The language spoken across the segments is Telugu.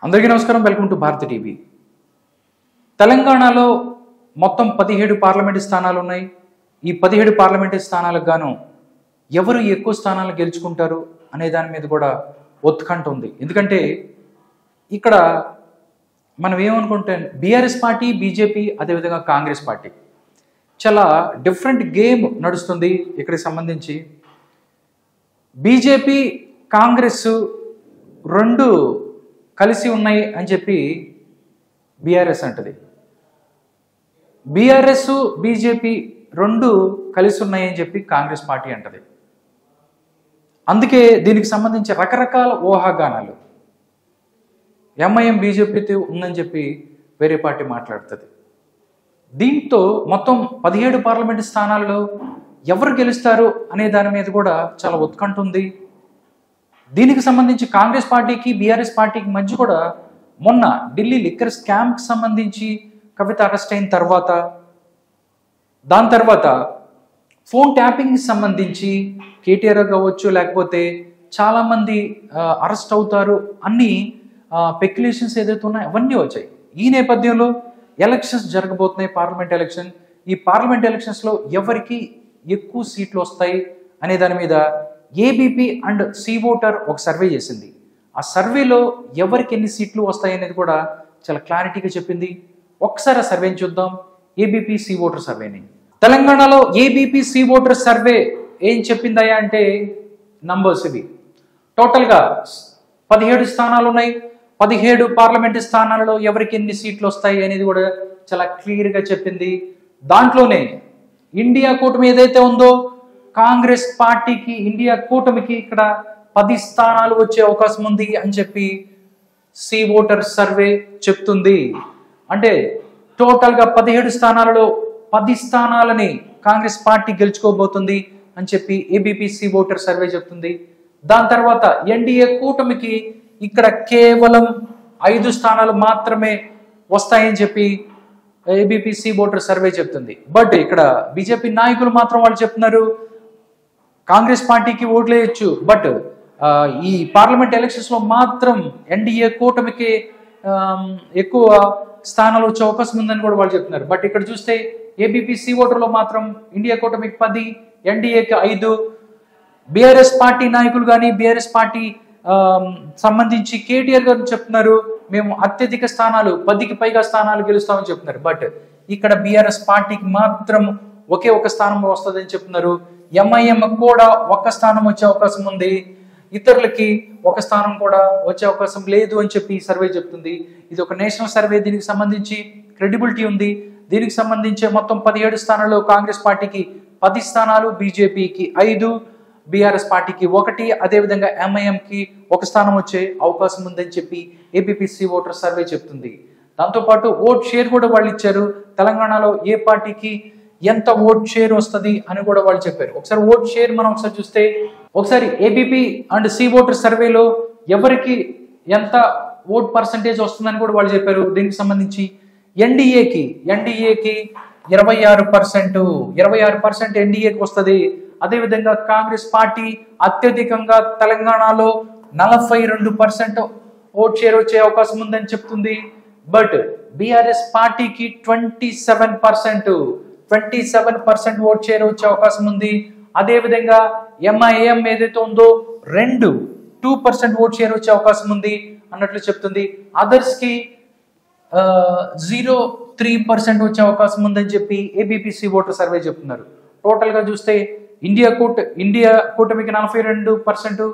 అందరికీ నమస్కారం. Welcome to Bharathi TV. తెలంగాణలో మొత్తం 17 పార్లమెంటు స్థానాలు ఉన్నాయి. ఈ 17 పార్లమెంటు స్థానాలకు గాను ఎవరు ఎక్కువ స్థానాలు గెలుచుకుంటారు అనే దాని మీద కూడా ఉత్కంఠ ఉంది. ఎందుకంటే ఇక్కడ మనం ఏమనుకుంటే బీఆర్ఎస్ పార్టీ, బీజేపీ, అదేవిధంగా కాంగ్రెస్ పార్టీ చాలా డిఫరెంట్ గేమ్ నడుస్తుంది. ఇక్కడికి సంబంధించి బీజేపీ, కాంగ్రెస్ రెండు కలిసి ఉన్నాయి అని చెప్పి బీఆర్ఎస్ అంటది. బీఆర్ఎస్, బీజేపీ రెండు కలిసి ఉన్నాయి అని చెప్పి కాంగ్రెస్ పార్టీ అంటది. అందుకే దీనికి సంబంధించి రకరకాల ఊహాగానాలు. ఎంఐఎం బీజేపీతో ఉందని చెప్పి వేరే పార్టీ మాట్లాడుతుంది. దీంతో మొత్తం 17 పార్లమెంటు స్థానాల్లో ఎవరు గెలుస్తారు అనే దాని మీద కూడా చాలా ఉత్కంఠ ఉంది. దీనికి సంబంధించి కాంగ్రెస్ పార్టీకి, బీఆర్ఎస్ పార్టీకి మధ్య కూడా మొన్న ఢిల్లీ లిక్కర్ స్కామ్కి సంబంధించి కవిత అరెస్ట్ అయిన తర్వాత, దాని తర్వాత ఫోన్ ట్యాపింగ్కి సంబంధించి కేటీఆర్ కావచ్చు, లేకపోతే చాలామంది అరెస్ట్ అవుతారు, అన్ని స్పెక్యులేషన్స్ ఏదైతే ఉన్నాయో అవన్నీ వచ్చాయి. ఈ నేపథ్యంలో ఎలక్షన్స్ జరగబోతున్నాయి, పార్లమెంట్ ఎలక్షన్. ఈ పార్లమెంట్ ఎలక్షన్స్లో ఎవరికి ఎక్కువ సీట్లు వస్తాయి అనే దాని మీద ఏబీపీ అండ్ సి ఓటర్ ఒక సర్వే చేసింది. ఆ సర్వేలో ఎవరికి ఎన్ని సీట్లు వస్తాయి అనేది కూడా చాలా క్లారిటీగా చెప్పింది. ఒకసారి ఆ సర్వేని చూద్దాం, ఏబీపీ సి ఓటర్ సర్వేని. తెలంగాణలో ఏబీపీ సి ఓటర్ సర్వే ఏం చెప్పిందయ్యా అంటే నంబర్స్ ఇవి. టోటల్గా 17 స్థానాలు ఉన్నాయి. 17 పార్లమెంటు స్థానాలలో ఎవరికి ఎన్ని సీట్లు వస్తాయి అనేది కూడా చాలా క్లియర్గా చెప్పింది. దాంట్లోనే ఇండియా కూటమి ఏదైతే ఉందో, కాంగ్రెస్ పార్టీకి, ఇండియా కూటమికి ఇక్కడ 10 స్థానాలు వచ్చే అవకాశం ఉంది అని చెప్పి సి ఓటర్ సర్వే చెప్తుంది. అంటే టోటల్గా 17 స్థానాలలో 10 స్థానాలని కాంగ్రెస్ పార్టీ గెలుచుకోబోతుంది అని చెప్పి ఏబీపీ సి ఓటర్ సర్వే చెప్తుంది. దాని తర్వాత ఎన్డీఏ కూటమికి ఇక్కడ కేవలం 5 స్థానాలు మాత్రమే వస్తాయని చెప్పి ఏబీపీ సి ఓటర్ సర్వే చెప్తుంది. బట్ ఇక్కడ బీజేపీ నాయకులు మాత్రం వాళ్ళు చెప్తున్నారు కాంగ్రెస్ పార్టీకి ఓట్లు వేయచ్చు, బట్ ఈ పార్లమెంట్ ఎలక్షన్స్ లో మాత్రం ఎన్డీఏ కూటమికి ఎక్కువ స్థానాలు వచ్చే అవకాశం ఉందని కూడా వాళ్ళు చెప్తున్నారు. బట్ ఇక్కడ చూస్తే ఏబీపీ సి ఓటర్లో మాత్రం ఇండియా కూటమికి 10, ఎన్డీఏకి 5. బీఆర్ఎస్ పార్టీ నాయకులు కానీ, బీఆర్ఎస్ పార్టీ సంబంధించి కేటీఆర్ గారు చెప్తున్నారు మేము అత్యధిక స్థానాలు 10కి పైగా స్థానాలు గెలుస్తామని చెప్తున్నారు. బట్ ఇక్కడ బీఆర్ఎస్ పార్టీకి మాత్రం ఒకే ఒక స్థానం వస్తుందని చెప్తున్నారు. ఎంఐఎం కూడా ఒక స్థానం వచ్చే అవకాశం ఉంది, ఇతరులకి ఒక స్థానం కూడా వచ్చే అవకాశం లేదు అని చెప్పి ఈ సర్వే చెప్తుంది. ఇది ఒక నేషనల్ సర్వే, దీనికి సంబంధించి క్రెడిబిలిటీ ఉంది. దీనికి సంబంధించి మొత్తం 17 స్థానాల్లో కాంగ్రెస్ పార్టీకి 10 స్థానాలు, బీజేపీకి 5, బీఆర్ఎస్ పార్టీకి 1, అదేవిధంగా ఎంఐఎంకి 1 స్థానం వచ్చే అవకాశం ఉందని చెప్పి ఏబీపీ సి ఓటర్ సర్వే చెప్తుంది. దాంతోపాటు ఓట్ షేర్ కూడా వాళ్ళు ఇచ్చారు. తెలంగాణలో ఏ పార్టీకి ఎంత ఓట్ షేర్ వస్తుంది అని కూడా వాళ్ళు చెప్పారు. ఒకసారి ఓట్ షేర్ మనం ఒకసారి చూస్తే, ఒకసారి ఏబీపీ అండ్ సి ఓటర్ సర్వేలో ఎవరికి ఎంత ఓట్ పర్సంటేజ్ వస్తుందని కూడా వాళ్ళు చెప్పారు. దీనికి సంబంధించి ఎన్డీఏకి 26% ఎన్డీఏకి వస్తుంది. అదేవిధంగా కాంగ్రెస్ పార్టీ అత్యధికంగా తెలంగాణలో 42% ఓట్ షేర్ వచ్చే అవకాశం ఉందని చెప్తుంది. బట్ బీఆర్ఎస్ పార్టీకి 27% ఓట్ షేర్ వచ్చే అవకాశం ఉంది. అదేవిధంగా ఎంఐఎం ఏదైతే ఉందో 2% ఓట్ షేర్ వచ్చే అవకాశం ఉంది అన్నట్లు చెప్తుంది. అదర్స్ కి 0.3% వచ్చే అవకాశం ఉందని చెప్పి ఏబీపీ సి ఓటర్ సర్వే చెప్తున్నారు. టోటల్ గా చూస్తే ఇండియా కూటమికి 42%,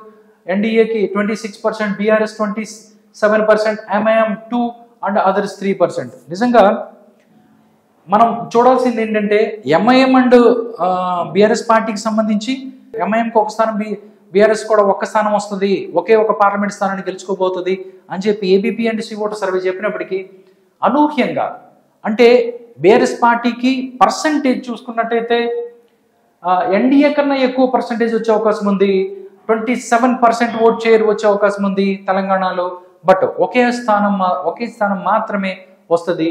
ఎన్డీఏకి 26%, బీఆర్ఎస్ 27%, ఎంఐఎం 2 అండ్ అదర్స్ 3%. నిజంగా మనం చూడాల్సింది ఏంటంటే ఎంఐఎం అండ్ బీఆర్ఎస్ పార్టీకి సంబంధించి ఎంఐఎంకి 1 స్థానం, బీఆర్ఎస్ కూడా 1 స్థానం వస్తుంది, ఒకే ఒక పార్లమెంట్ స్థానాన్ని గెలుచుకోబోతుంది అని చెప్పి ABP and C voter survey చెప్పినప్పటికీ అనూహ్యంగా అంటే బీఆర్ఎస్ పార్టీకి పర్సంటేజ్ చూసుకున్నట్టయితే ఎన్డీఏ కన్నా ఎక్కువ పర్సంటేజ్ వచ్చే అవకాశం ఉంది. 27% ఓట్ షేర్ వచ్చే అవకాశం ఉంది తెలంగాణలో. బట్ ఒకే స్థానం మాత్రమే వస్తుంది,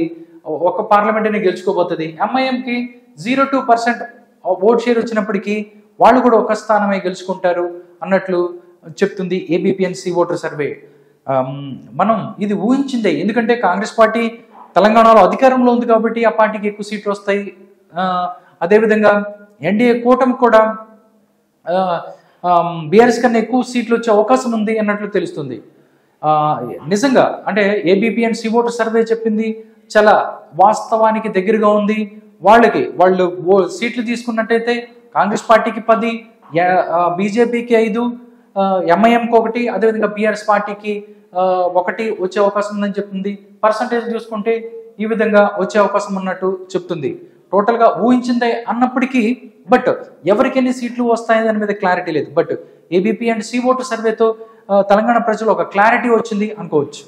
ఒక పార్లమెంట్ని గెలుచుకోబోతుంది. ఎంఐఎంకి 0.2% ఓట్ షేర్ వచ్చినప్పటికీ వాళ్ళు కూడా 1 స్థానమే గెలుచుకుంటారు అన్నట్లు చెప్తుంది ఏబీపీఎన్సీ ఓటర్ సర్వే. మనం ఇది ఊహించిందే. ఎందుకంటే కాంగ్రెస్ పార్టీ తెలంగాణలో అధికారంలో ఉంది కాబట్టి ఆ పార్టీకి ఎక్కువ సీట్లు వస్తాయి. అదేవిధంగా ఎన్డీఏ కూటమి కూడా బీఆర్ఎస్ కన్నా ఎక్కువ సీట్లు వచ్చే అవకాశం ఉంది అన్నట్లు తెలుస్తుంది. నిజంగా అంటే ఏబీపీ అండ్ సివోటర్ సర్వే చెప్పింది చాలా వాస్తవానికి దగ్గరగా ఉంది. వాళ్ళు సీట్లు తీసుకున్నట్టయితే కాంగ్రెస్ పార్టీకి 10, బీజేపీకి 5, ఎంఐఎంకి 1, అదేవిధంగా బీఆర్ఎస్ పార్టీకి 1 వచ్చే అవకాశం ఉందని చెప్తుంది. పర్సంటేజ్ చూసుకుంటే ఈ విధంగా వచ్చే అవకాశం ఉన్నట్టు చెప్తుంది. టోటల్గా ఊహించిందే అన్నప్పటికీ బట్ ఎవరికి ఎన్ని సీట్లు వస్తాయి దాని మీద క్లారిటీ లేదు. బట్ ఏబీపీ అండ్ సివోటర్ సర్వేతో తెలంగాణ ప్రజలు ఒక క్లారిటీ వచ్చింది అనుకోవచ్చు.